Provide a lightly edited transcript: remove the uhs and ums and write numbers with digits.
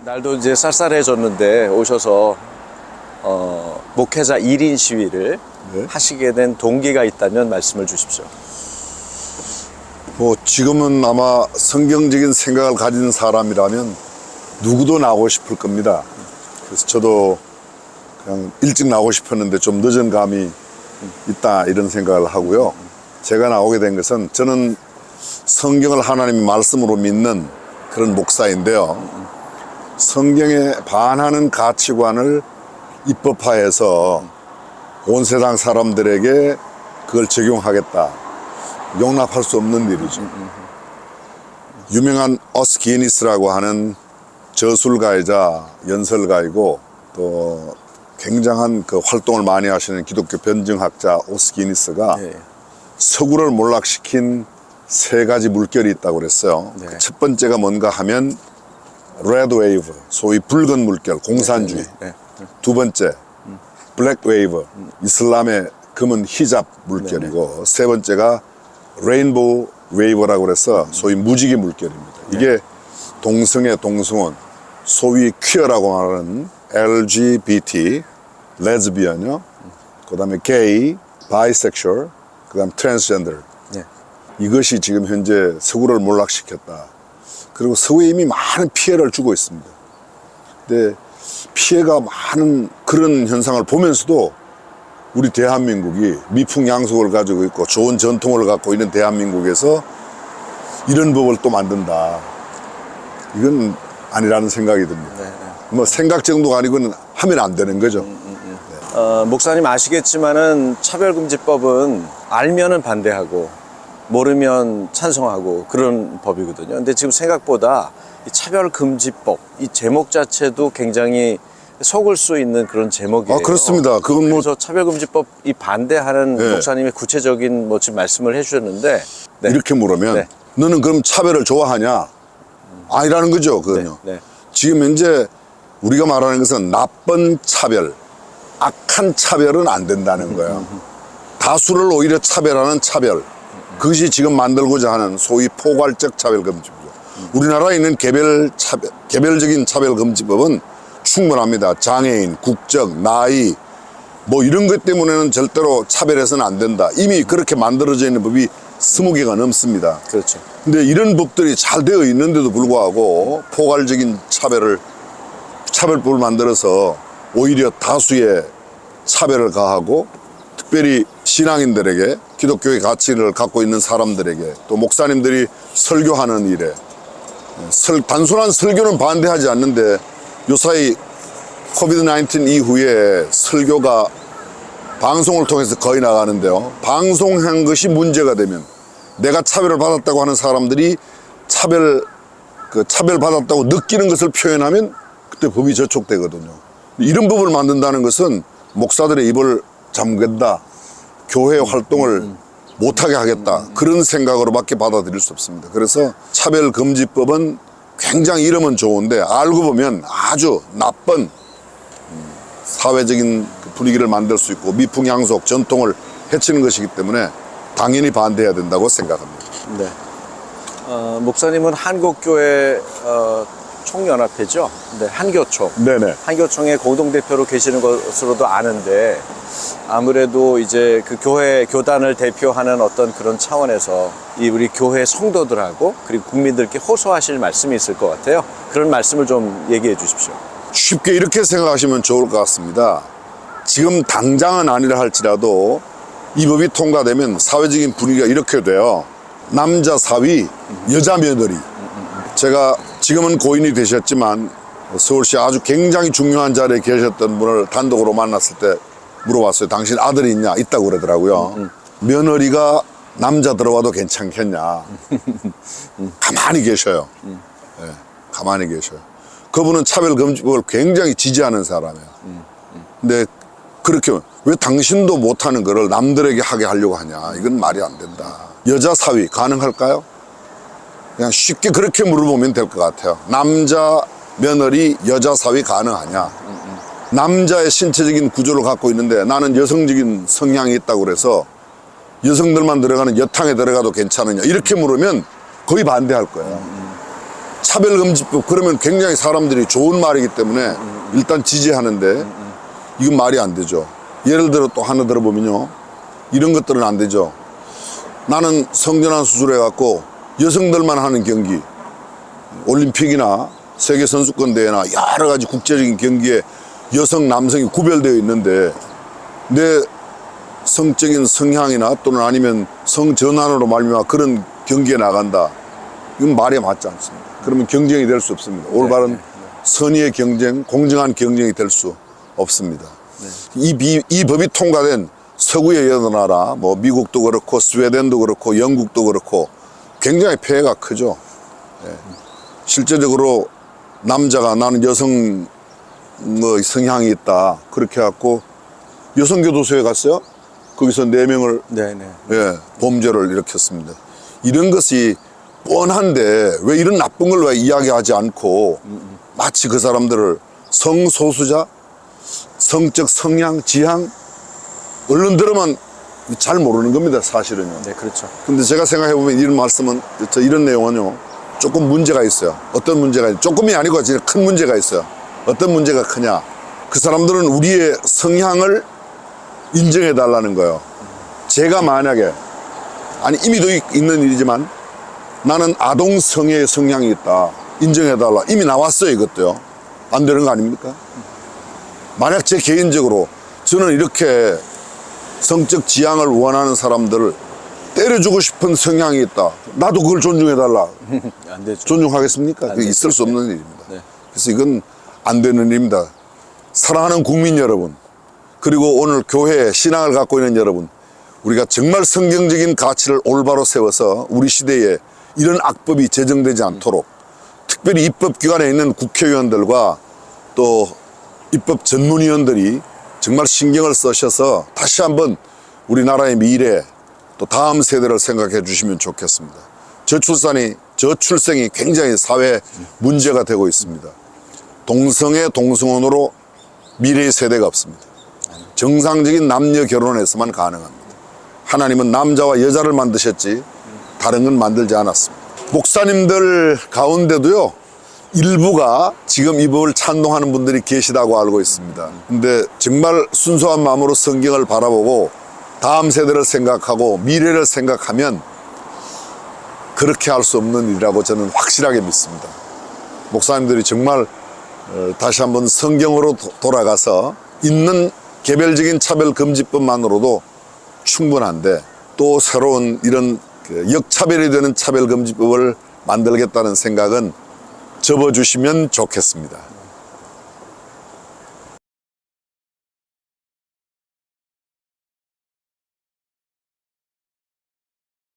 날도 이제 쌀쌀해졌는데 오셔서 목회자 1인 시위를 네. 하시게 된 동기가 있다면 말씀을 주십시오. 뭐 지금은 아마 성경적인 생각을 가진 사람이라면 누구도 나오고 싶을 겁니다. 그래서 저도 그냥 일찍 나오고 싶었는데 좀 늦은 감이 있다 이런 생각을 하고요. 제가 나오게 된 것은 저는 성경을 하나님의 말씀으로 믿는 그런 목사인데요. 성경에 반하는 가치관을 입법화해서 온 세상 사람들에게 그걸 적용하겠다. 용납할 수 없는 일이죠. 유명한 어스 기니스라고 하는 저술가이자 연설가이고 또 굉장한 그 활동을 많이 하시는 기독교 변증학자 오스 기니스가 네. 서구를 몰락시킨 3가지 물결이 있다고 그랬어요. 네. 그 첫 번째가 뭔가 하면 레드 웨이브, 소위 붉은 물결, 공산주의. 네. 두 번째, 블랙 웨이브, 이슬람의 금은 히잡 물결이고 세 번째가 레인보우 웨이브라고 그래서 소위 무지개 물결입니다. 이게 동성애, 동성혼, 소위 퀴어라고 말하는 LGBT, 레즈비언요, 그 다음에 게이, 바이섹슈얼, 그 다음 트랜스젠더. 네. 이것이 지금 현재 서구를 몰락시켰다. 그리고 서구에 이미 많은 피해를 주고 있습니다. 근데 피해가 많은 그런 현상을 보면서도 우리 대한민국이 미풍양속을 가지고 있고 좋은 전통을 갖고 있는 대한민국에서 이런 법을 또 만든다. 이건 아니라는 생각이 듭니다. 네. 뭐 생각 정도가 아니고는 하면 안 되는 거죠. 목사님 아시겠지만은 차별금지법은 알면은 반대하고 모르면 찬성하고 그런 법이거든요. 근데 지금 생각보다 이 차별금지법 이 제목 자체도 굉장히 속을 수 있는 그런 제목이에요. 아, 그렇습니다. 그건 뭐 그래서 차별금지법 이 반대하는 네. 목사님의 구체적인 뭐 지금 말씀을 해주셨는데 네. 이렇게 물으면 네. 너는 그럼 차별을 좋아하냐? 아니라는 거죠. 그건요. 네. 네. 지금 현재 우리가 말하는 것은 나쁜 차별, 악한 차별은 안 된다는 거예요. 다수를 오히려 차별하는 차별. 그것이 지금 만들고자 하는 소위 포괄적 차별금지법. 우리나라에 있는 개별적인 차별금지법은 충분합니다. 장애인, 국적, 나이, 뭐 이런 것 때문에는 절대로 차별해서는 안 된다. 이미 그렇게 만들어져 있는 법이 20개가 넘습니다. 그렇죠. 근데 이런 법들이 잘 되어 있는데도 불구하고 포괄적인 차별법을 만들어서 오히려 다수의 차별을 가하고 특별히 신앙인들에게 기독교의 가치를 갖고 있는 사람들에게 또 목사님들이 설교하는 일에 단순한 설교는 반대하지 않는데 요사이 코비드-19 이후에 설교가 방송을 통해서 거의 나가는데요. 방송한 것이 문제가 되면 내가 차별을 받았다고 하는 사람들이 차별받았다고 느끼는 것을 표현하면 그때 법이 저촉되거든요. 이런 법을 만든다는 것은 목사들의 입을 잠근다. 교회 활동을 못하게 하겠다. 그런 생각으로밖에 받아들일 수 없습니다. 그래서 차별금지법은 굉장히 이름은 좋은데 알고 보면 아주 나쁜 사회적인 분위기를 만들 수 있고 미풍양속 전통을 해치는 것이기 때문에 당연히 반대해야 된다고 생각합니다. 네. 목사님은 한국교회 총연합회죠? 네, 한교총. 네네. 한교총의 공동대표로 계시는 것으로도 아는데 아무래도 이제 그 교단을 대표하는 어떤 그런 차원에서 이 우리 교회 성도들하고 그리고 국민들께 호소하실 말씀이 있을 것 같아요. 그런 말씀을 좀 얘기해 주십시오. 쉽게 이렇게 생각하시면 좋을 것 같습니다. 지금 당장은 아니라 할지라도 이 법이 통과되면 사회적인 분위기가 이렇게 돼요. 남자 사위, 여자 며느리. 제가 지금은 고인이 되셨지만 서울시 아주 굉장히 중요한 자리에 계셨던 분을 단독으로 만났을 때 물어봤어요. 당신 아들이 있냐? 있다고 그러더라고요. 며느리가 남자 들어와도 괜찮겠냐? 가만히 계셔요. 네, 가만히 계셔요. 그분은 차별금지법을 굉장히 지지하는 사람이에요. 근데 그렇게 왜 당신도 못하는 거를 남들에게 하게 하려고 하냐? 이건 말이 안 된다. 여자 사위 가능할까요? 그냥 쉽게 그렇게 물어보면 될 것 같아요. 남자 며느리 여자 사위 가능하냐? 남자의 신체적인 구조를 갖고 있는데 나는 여성적인 성향이 있다고 그래서 여성들만 들어가는 여탕에 들어가도 괜찮으냐? 이렇게 물으면 거의 반대할 거예요. 차별금지법 그러면 굉장히 사람들이 좋은 말이기 때문에 일단 지지하는데 이건 말이 안 되죠. 예를 들어 또 하나 들어보면요, 이런 것들은 안 되죠. 나는 성전환 수술해갖고 여성들만 하는 경기, 올림픽이나 세계선수권대회나 여러 가지 국제적인 경기에 여성, 남성이 구별되어 있는데 내 성적인 성향이나 또는 아니면 성전환으로 말미암아 그런 경기에 나간다. 이건 말이 맞지 않습니다. 그러면 경쟁이 될 수 없습니다. 올바른 선의의 경쟁, 공정한 경쟁이 될 수 없습니다. 이 법이 통과된 서구의 여러 나라, 뭐 미국도 그렇고 스웨덴도 그렇고 영국도 그렇고 굉장히 폐해가 크죠. 실제적으로 남자가 나는 여성 뭐 성향이 있다 그렇게 해갖고 여성교도소에 갔어요. 거기서 4명을 네네. 범죄를 일으켰습니다. 이런 것이 뻔한데 왜 이런 나쁜 걸 왜 이야기하지 않고 마치 그 사람들을 성소수자, 성적 성향, 지향 얼른 들으면 잘 모르는 겁니다, 사실은요. 네, 그렇죠. 근데 제가 생각해보면 이런 말씀은, 이런 내용은요, 조금 문제가 있어요. 어떤 문제가 있어요? 조금이 아니고 진짜 큰 문제가 있어요. 어떤 문제가 크냐? 그 사람들은 우리의 성향을 인정해달라는 거예요. 제가 만약에, 아니, 이미 있는 일이지만 나는 아동성애의 성향이 있다. 인정해달라. 이미 나왔어요, 이것도요. 안 되는 거 아닙니까? 만약 제 개인적으로 저는 이렇게 성적 지향을 원하는 사람들을 때려주고 싶은 성향이 있다. 나도 그걸 존중해달라. 안 되죠. 존중하겠습니까? 안 그게 되죠. 있을 수 없는 일입니다. 네. 그래서 이건 안 되는 일입니다. 사랑하는 국민 여러분, 그리고 오늘 교회에 신앙을 갖고 있는 여러분, 우리가 정말 성경적인 가치를 올바로 세워서 우리 시대에 이런 악법이 제정되지 않도록 특별히 입법기관에 있는 국회의원들과 또 입법 전문위원들이 정말 신경을 쓰셔서 다시 한번 우리나라의 미래 또 다음 세대를 생각해 주시면 좋겠습니다. 저출생이 굉장히 사회 문제가 되고 있습니다. 동성애, 동성혼으로 미래의 세대가 없습니다. 정상적인 남녀 결혼에서만 가능합니다. 하나님은 남자와 여자를 만드셨지 다른 건 만들지 않았습니다. 목사님들 가운데도요, 일부가 지금 이 법을 찬동하는 분들이 계시다고 알고 있습니다. 근데 정말 순수한 마음으로 성경을 바라보고 다음 세대를 생각하고 미래를 생각하면 그렇게 할 수 없는 일이라고 저는 확실하게 믿습니다. 목사님들이 정말 다시 한번 성경으로 돌아가서 있는 개별적인 차별금지법만으로도 충분한데 또 새로운 이런 역차별이 되는 차별금지법을 만들겠다는 생각은 접어주시면 좋겠습니다.